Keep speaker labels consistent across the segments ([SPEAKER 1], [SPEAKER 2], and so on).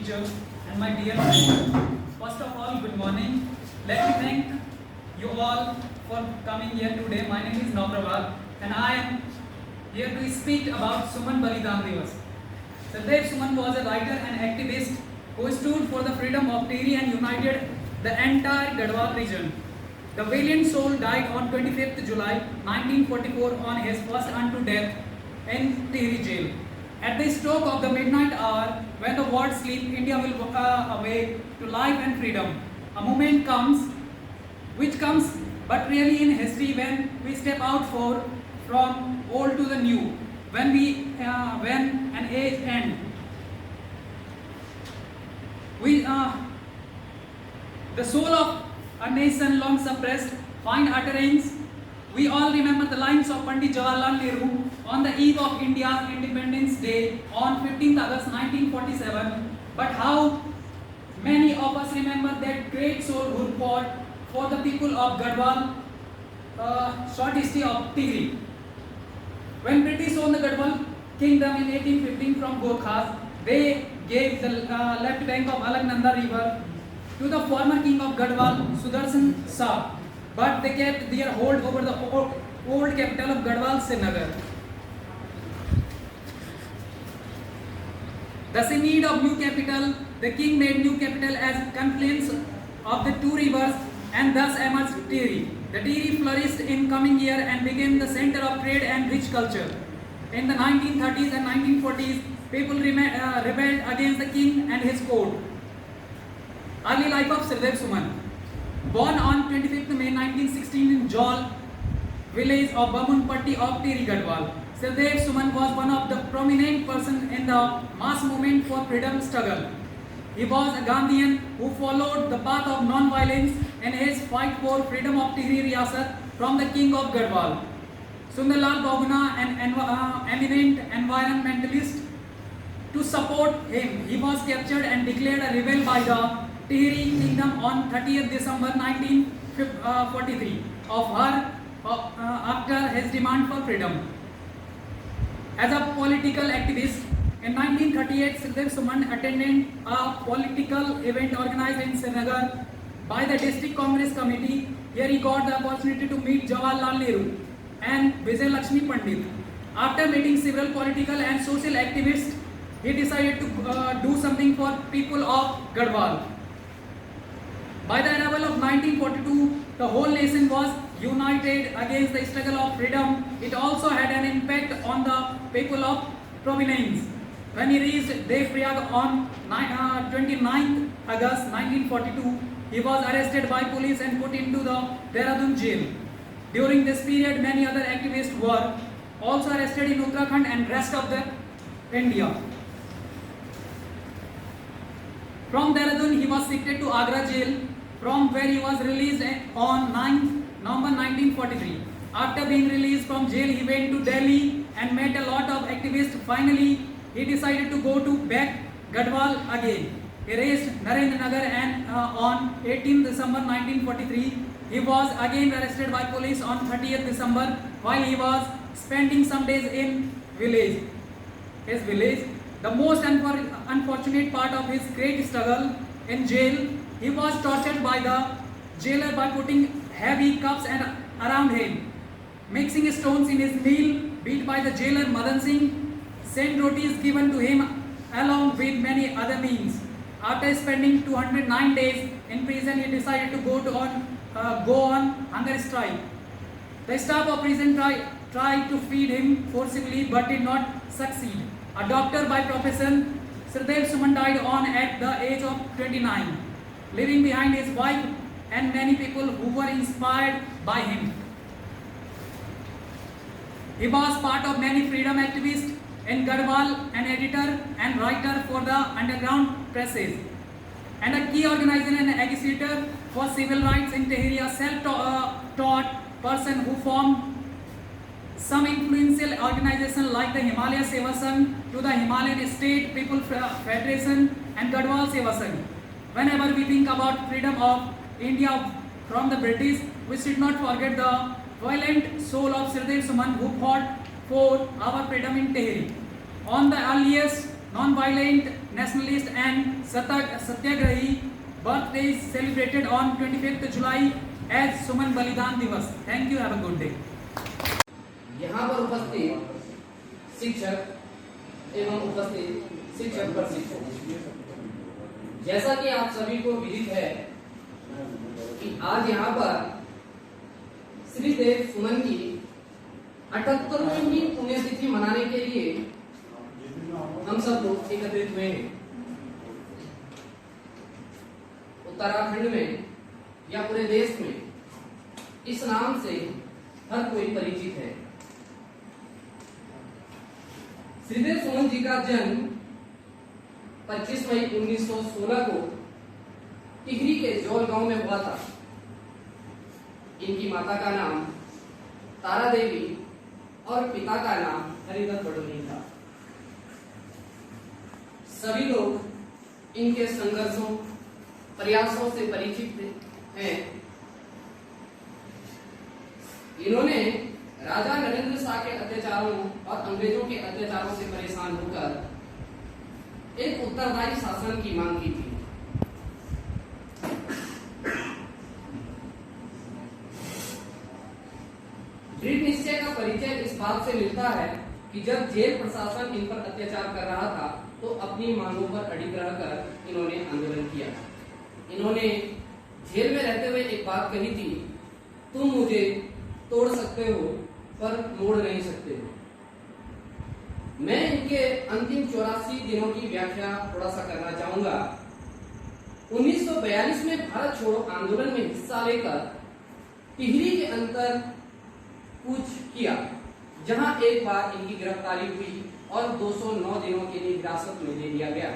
[SPEAKER 1] teacher and my dear friends. First of all, good morning. Let me thank you all for coming here today. My name is Navravad and I am here to speak about Suman Balidan Divas. Sardev Suman was a writer and activist who stood for the freedom of Tehri and united the entire Garhwal region. The valiant soul died on 25th July 1944 on his first unto death in Tehri jail. At the stroke of the midnight hour, when the world sleeps, India will awake to life and freedom. A moment comes, which comes but really in history when we step out from old to the new, when an age ends. The soul of a nation long suppressed find utterance. We all remember the lines of Pandit Jawaharlal Nehru on the eve of India's Independence Day on 15th August 1947. But how many of us remember that great soul who fought for the people of Garhwal, short history of Tehri. When British owned the Garhwal kingdom in 1815 from Gorkhas, they gave the left bank of Alaknanda river to the former king of Garhwal, Sudarshan Shah. But they kept their hold over the old capital of Garhwal, Srinagar. Thus, in need of new capital, the king made new capital as confluence of the two rivers, and thus emerged Tehri. The Tehri flourished in coming year and became the center of trade and rich culture. In the 1930s and 1940s, people rebelled against the king and his court. Early life of Sardev Suman. Born on 25th May 1916 in Jol, village of Bamunpatti of Tehri Garhwal, Sardev Suman was one of the prominent persons in the mass movement for freedom struggle. He was a Gandhian who followed the path of non-violence in his fight for freedom of Tehri Riyasat from the king of Garhwal. Sundarlal Bahuguna, an eminent environmentalist, to support him, he was captured and declared a rebel by the Tehri kingdom on 30th December 1943 after his demand for freedom. As a political activist, in 1938, Sardev Suman attended a political event organized in Srinagar by the District Congress Committee. Here he got the opportunity to meet Jawaharlal Nehru and Vijay Lakshmi Pandit. After meeting several political and social activists, he decided to do something for people of Garhwal. By the arrival of 1942, the whole nation was united against the struggle of freedom. It also had an impact on the people of provenance. When he reached Devprayag on 29th August 1942, he was arrested by police and put into the Dehradun jail. During this period, many other activists were also arrested in Uttarakhand and rest of the India. From Dehradun, he was shifted to Agra jail, from where he was released on 9th November 1943. After being released from jail, he went to Delhi and met a lot of activists. Finally, he decided to go to back Garhwal again. He reached Narendra Nagar and on 18th December 1943, he was again arrested by police on 30th December while he was spending some days in his village. The most unfortunate part of his great struggle in jail, he was tortured by the jailer by putting heavy cuffs around him, mixing stones in his meal, beat by the jailer Madan Singh, sent rotis given to him along with many other means. After spending 209 days in prison, he decided to go on hunger strike. The staff of prison tried to feed him forcibly but did not succeed. A doctor by profession, Sardev Suman died at the age of 29, leaving behind his wife and many people who were inspired by him. He was part of many freedom activists in Garhwal, an editor and writer for the underground presses, and a key organizer and agitator for civil rights in Tehri, a self-taught person who formed some influential organizations like the Himalaya Seva Sangh to the Himalayan State People Federation and Garhwal Seva Sangh. Whenever we think about freedom of India from the British, we should not forget the violent soul of Sardev Suman who fought for our freedom in Tehri. On the earliest non-violent nationalist and satyagrahi. Birthday is celebrated on 25th July as Suman Balidan Divas. Thank you. Have a good day.
[SPEAKER 2] यहाँ पर उपस्थित शिक्षक एवं उपस्थित शिक्षक प्रशिक्षक, जैसा कि आप सभी को विदित है कि आज यहाँ पर श्री देव सुमन की 78वीं पुण्यतिथि मनाने के लिए हम सब लोग एकत्रित हुए हैं। उत्तराखंड में या पूरे देश में इस नाम से हर कोई परिचित है। श्रीदेव सुमन जी का जन्म 25 मई 1916 को टिहरी के जौल गांव में हुआ था। इनकी माता का नाम तारा देवी और पिता का नाम हरिदत्त बडोनी था। सभी लोग इनके संघर्षों प्रयासों से परिचित हैं। इन्होंने राजा नरेंद्र शाह के अत्याचारों और अंग्रेजों के अत्याचारों से परेशान होकर एक उत्तरदायी शासन की मांग की थी। दृढ़ निश्चय का परिचय इस बात से मिलता है कि जब जेल प्रशासन इन पर अत्याचार कर रहा था तो अपनी मांगों पर अडिग रहकर इन्होंने आंदोलन किया। इन्होंने जेल में रहते हुए एक बात कही थी, तुम मुझे तोड़ सकते हो पर मोड़ नहीं सकते हो। मैं इनके अंतिम 84 दिनों की व्याख्या थोड़ा सा करना चाहूंगा। 1942 में भारत छोड़ो आंदोलन में हिस्सा लेकर टिहरी के अंदर कूच किया, जहां एक बार इनकी गिरफ्तारी हुई और 209 दिनों के लिए हिरासत में ले लिया गया,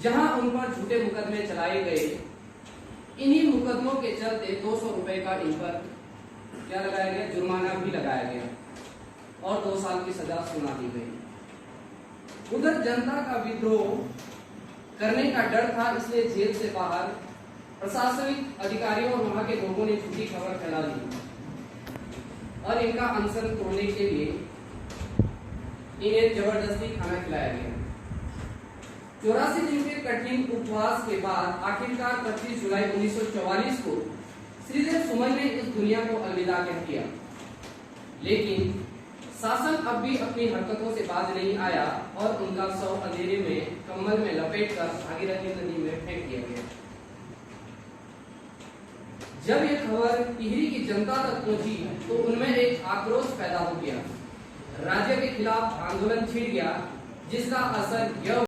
[SPEAKER 2] जहां उन पर झूठे मुकदमे चलाए गए। इन्हीं मुकदमों के चलते 200 रुपए का इन पर क्या लगाया गया, जुर्माना भी लगाया गया और 2 साल की सजा सुना दी गई। उधर जनता का विद्रोह करने का डर था, इसलिए जेल से बाहर प्रशासनिक अधिकारियों और वहां के लोगों ने झूठी खबर फैला दी और इनका अनशन तोड़ने के लिए इन्हें जबरदस्ती खाना खिलाया गया। 84 दिन के कठिन उपवास के बाद आखिरकार 25 जुलाई 1944 को श्रीदेव सुमन ने इस दुनिया को अलविदा कह दिया। लेकिन शासन अब भी अपनी हरकतों से बाज नहीं आया और उनका शव अंधेरे में कम्बल में लपेटकर भागीरथी नदी में फेंक दिया गया। जब यह खबर टिहरी की जनता तक पहुंची तो उनमें एक आक्रोश पैदा हो गया। राज्य के खिलाफ आंदोलन छिड़ गया, जिसका असर यह